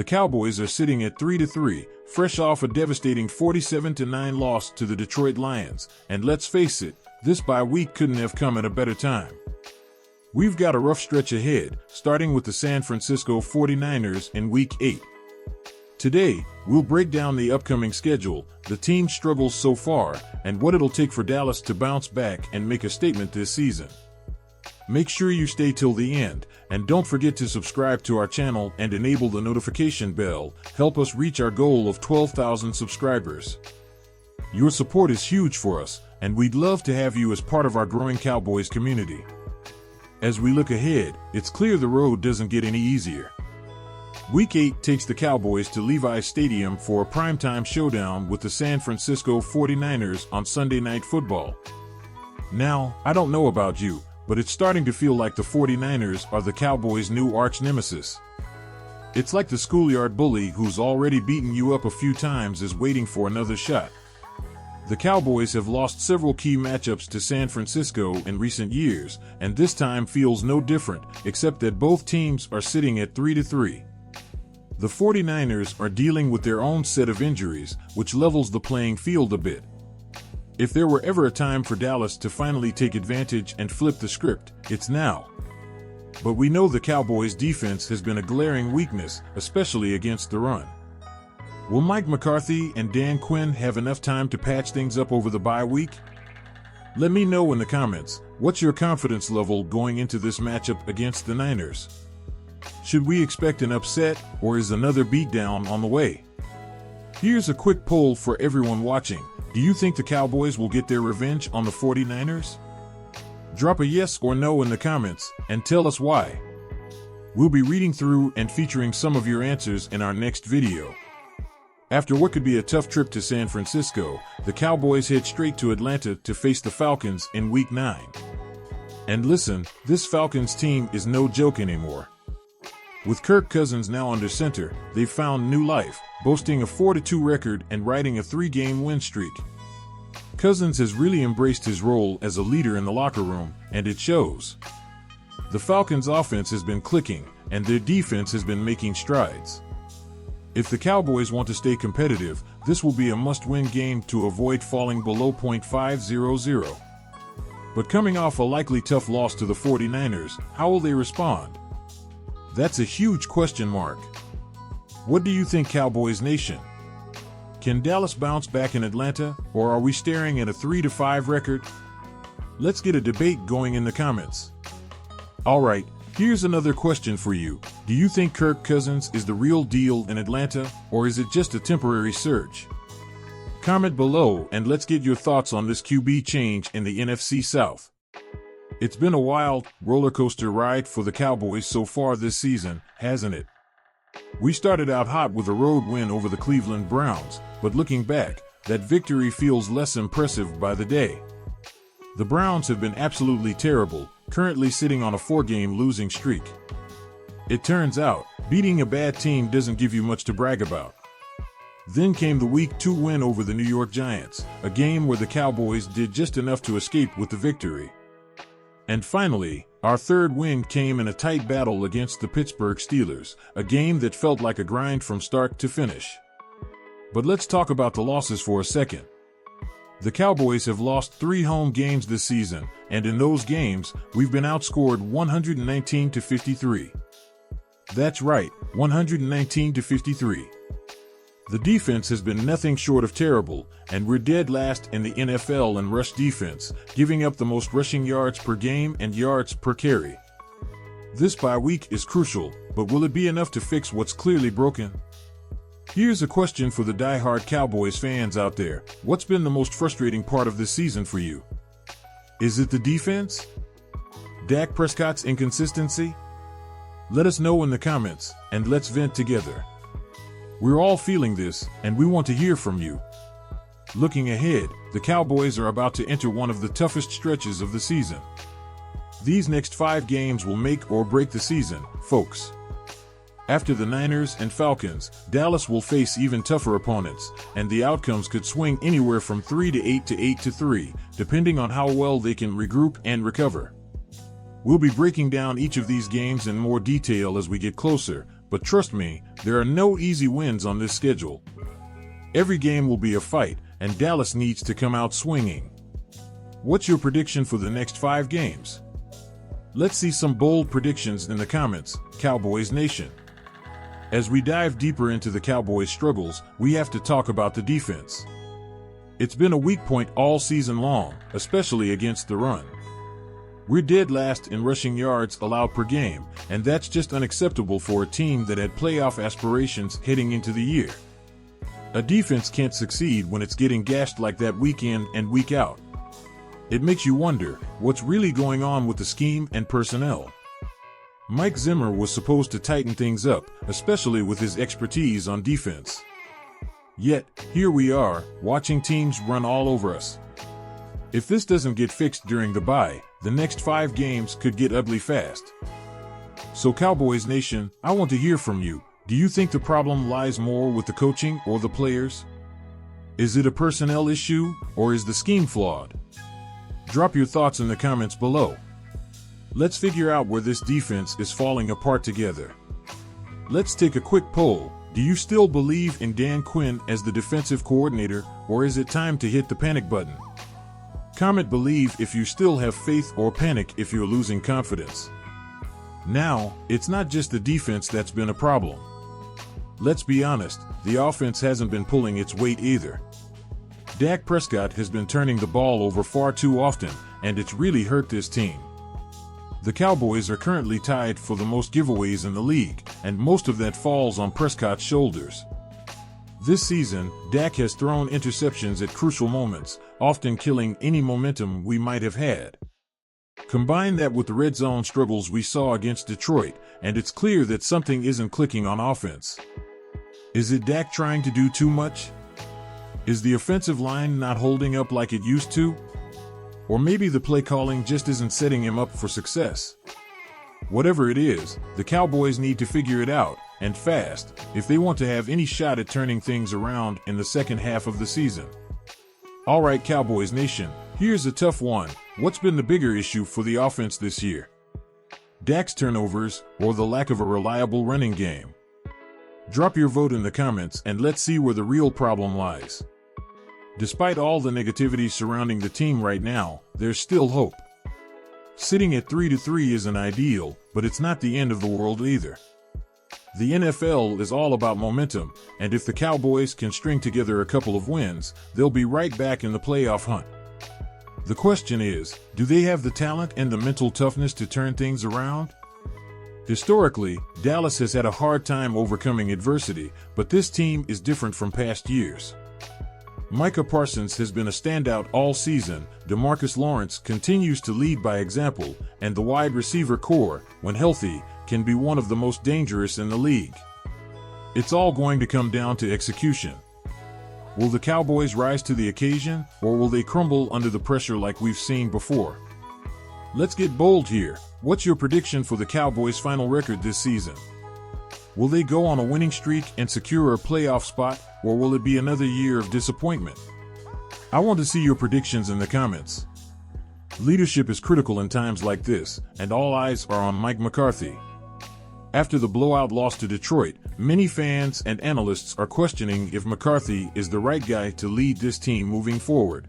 The Cowboys are sitting at 3-3, fresh off a devastating 47-9 loss to the Detroit Lions, and let's face it, this bye week couldn't have come at a better time. We've got a rough stretch ahead, starting with the San Francisco 49ers in Week 8. Today, we'll break down the upcoming schedule, the team's struggles so far, and what it'll take for Dallas to bounce back and make a statement this season. Make sure you stay till the end, and don't forget to subscribe to our channel and enable the notification bell. Help us reach our goal of 12,000 subscribers. Your support is huge for us, and we'd love to have you as part of our growing Cowboys community. As we look ahead, it's clear the road doesn't get any easier. Week 8 takes the Cowboys to Levi's Stadium for a primetime showdown with the San Francisco 49ers on Sunday Night Football. Now, I don't know about you, but it's starting to feel like the 49ers are the Cowboys' new arch-nemesis. It's like the schoolyard bully who's already beaten you up a few times is waiting for another shot. The Cowboys have lost several key matchups to San Francisco in recent years, and this time feels no different, except that both teams are sitting at 3-3. The 49ers are dealing with their own set of injuries, which levels the playing field a bit. If there were ever a time for Dallas to finally take advantage and flip the script, it's now. But we know the Cowboys' defense has been a glaring weakness, especially against the run. Will Mike McCarthy and Dan Quinn have enough time to patch things up over the bye week? Let me know in the comments, what's your confidence level going into this matchup against the Niners? Should we expect an upset, or is another beatdown on the way? Here's a quick poll for everyone watching. Do you think the Cowboys will get their revenge on the 49ers? Drop a yes or no in the comments, and tell us why. We'll be reading through and featuring some of your answers in our next video. After what could be a tough trip to San Francisco, the Cowboys head straight to Atlanta to face the Falcons in Week 9. And listen, this Falcons team is no joke anymore. With Kirk Cousins now under center, they've found new life, boasting a 4-2 record and riding a 3-game win streak. Cousins has really embraced his role as a leader in the locker room, and it shows. The Falcons' offense has been clicking, and their defense has been making strides. If the Cowboys want to stay competitive, this will be a must-win game to avoid falling below .500. But coming off a likely tough loss to the 49ers, how will they respond? That's a huge question mark. What do you think, Cowboys Nation? Can Dallas bounce back in Atlanta, or are we staring at a 3-5 record? Let's get a debate going in the comments. Alright, here's another question for you. Do you think Kirk Cousins is the real deal in Atlanta, or is it just a temporary surge? Comment below and let's get your thoughts on this QB change in the NFC South. It's been a wild, roller coaster ride for the Cowboys so far this season, hasn't it? We started out hot with a road win over the Cleveland Browns, but looking back, that victory feels less impressive by the day. The Browns have been absolutely terrible, currently sitting on a 4-game losing streak. It turns out, beating a bad team doesn't give you much to brag about. Then came the Week 2 win over the New York Giants, a game where the Cowboys did just enough to escape with the victory. And finally, our third win came in a tight battle against the Pittsburgh Steelers, a game that felt like a grind from start to finish. But let's talk about the losses for a second. The Cowboys have lost 3 home games this season, and in those games, we've been outscored 119-53. That's right, 119-53. The defense has been nothing short of terrible, and we're dead last in the NFL in rush defense, giving up the most rushing yards per game and yards per carry. This bye week is crucial, but will it be enough to fix what's clearly broken? Here's a question for the die-hard Cowboys fans out there. What's been the most frustrating part of this season for you? Is it the defense? Dak Prescott's inconsistency? Let us know in the comments, and let's vent together. We're all feeling this, and we want to hear from you. Looking ahead, the Cowboys are about to enter one of the toughest stretches of the season. These next 5 games will make or break the season, folks. After the Niners and Falcons, Dallas will face even tougher opponents, and the outcomes could swing anywhere from 3-8 to 8-3, depending on how well they can regroup and recover. We'll be breaking down each of these games in more detail as we get closer, but trust me, there are no easy wins on this schedule. Every game will be a fight, and Dallas needs to come out swinging. What's your prediction for the next 5 games? Let's see some bold predictions in the comments, Cowboys Nation. As we dive deeper into the Cowboys' struggles, we have to talk about the defense. It's been a weak point all season long, especially against the run. We're dead last in rushing yards allowed per game, and that's just unacceptable for a team that had playoff aspirations heading into the year. A defense can't succeed when it's getting gashed like that week in and week out. It makes you wonder what's really going on with the scheme and personnel. Mike Zimmer was supposed to tighten things up, especially with his expertise on defense. Yet, here we are, watching teams run all over us. If this doesn't get fixed during the bye, the next 5 games could get ugly fast. So Cowboys Nation, I want to hear from you. Do you think the problem lies more with the coaching or the players? Is it a personnel issue, or is the scheme flawed? Drop your thoughts in the comments below. Let's figure out where this defense is falling apart together. Let's take a quick poll. Do you still believe in Dan Quinn as the defensive coordinator, or is it time to hit the panic button? Comment believe if you still have faith or panic if you're losing confidence. Now, it's not just the defense that's been a problem. Let's be honest, the offense hasn't been pulling its weight either. Dak Prescott has been turning the ball over far too often, and it's really hurt this team. The Cowboys are currently tied for the most giveaways in the league, and most of that falls on Prescott's shoulders. This season, Dak has thrown interceptions at crucial moments, often killing any momentum we might have had. Combine that with the red zone struggles we saw against Detroit, and it's clear that something isn't clicking on offense. Is it Dak trying to do too much? Is the offensive line not holding up like it used to? Or maybe the play calling just isn't setting him up for success. Whatever it is, the Cowboys need to figure it out, and fast, if they want to have any shot at turning things around in the second half of the season. Alright Cowboys Nation, here's a tough one. What's been the bigger issue for the offense this year? Dak's turnovers, or the lack of a reliable running game? Drop your vote in the comments and let's see where the real problem lies. Despite all the negativity surrounding the team right now, there's still hope. Sitting at 3-3 isn't ideal, but it's not the end of the world either. The NFL is all about momentum, and if the Cowboys can string together a couple of wins, they'll be right back in the playoff hunt. The question is, do they have the talent and the mental toughness to turn things around? Historically, Dallas has had a hard time overcoming adversity, but this team is different from past years. Micah Parsons has been a standout all season, DeMarcus Lawrence continues to lead by example, and the wide receiver core, when healthy, can be one of the most dangerous in the league. It's all going to come down to execution. Will the Cowboys rise to the occasion, or will they crumble under the pressure like we've seen before? Let's get bold here. What's your prediction for the Cowboys' final record this season? Will they go on a winning streak and secure a playoff spot, or will it be another year of disappointment? I want to see your predictions in the comments. Leadership is critical in times like this, and all eyes are on Mike McCarthy. After the blowout loss to Detroit, many fans and analysts are questioning if McCarthy is the right guy to lead this team moving forward.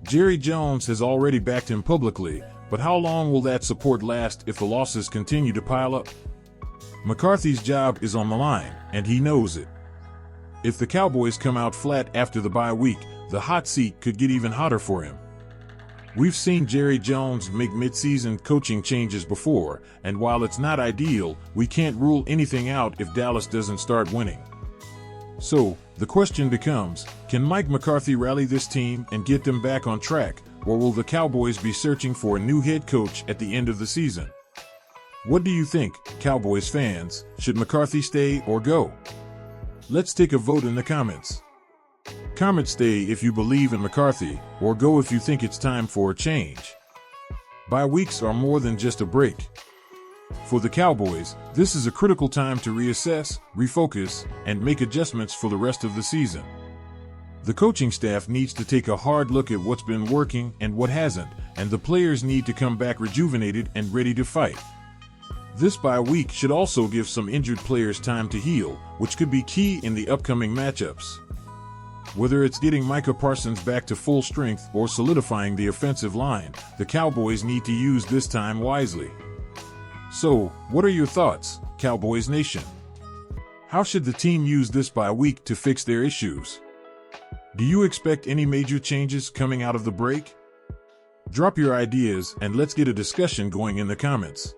Jerry Jones has already backed him publicly, but how long will that support last if the losses continue to pile up? McCarthy's job is on the line, and he knows it. If the Cowboys come out flat after the bye week, the hot seat could get even hotter for him. We've seen Jerry Jones make mid-season coaching changes before, and while it's not ideal, we can't rule anything out if Dallas doesn't start winning. So, the question becomes, can Mike McCarthy rally this team and get them back on track, or will the Cowboys be searching for a new head coach at the end of the season? What do you think, Cowboys fans? Should McCarthy stay or go? Let's take a vote in the comments. Comment stay if you believe in McCarthy, or go if you think it's time for a change. Bye weeks are more than just a break. For the Cowboys, this is a critical time to reassess, refocus, and make adjustments for the rest of the season. The coaching staff needs to take a hard look at what's been working and what hasn't, and the players need to come back rejuvenated and ready to fight. This bye week should also give some injured players time to heal, which could be key in the upcoming matchups. Whether it's getting Micah Parsons back to full strength or solidifying the offensive line, the Cowboys need to use this time wisely. So, what are your thoughts, Cowboys Nation? How should the team use this bye week to fix their issues? Do you expect any major changes coming out of the break? Drop your ideas and let's get a discussion going in the comments.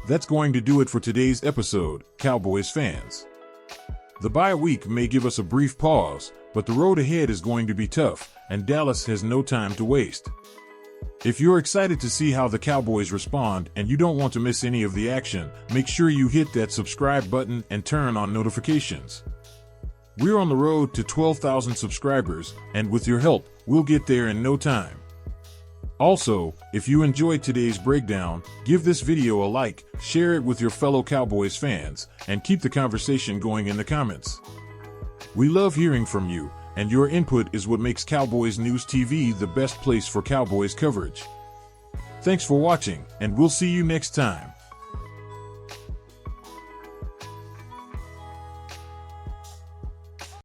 That's going to do it for today's episode, Cowboys fans. The bye week may give us a brief pause, but the road ahead is going to be tough, and Dallas has no time to waste. If you're excited to see how the Cowboys respond and you don't want to miss any of the action, make sure you hit that subscribe button and turn on notifications. We're on the road to 12,000 subscribers, and with your help, we'll get there in no time. Also, if you enjoyed today's breakdown, give this video a like, share it with your fellow Cowboys fans, and keep the conversation going in the comments. We love hearing from you, and your input is what makes Cowboys News TV the best place for Cowboys coverage. Thanks for watching, and we'll see you next time.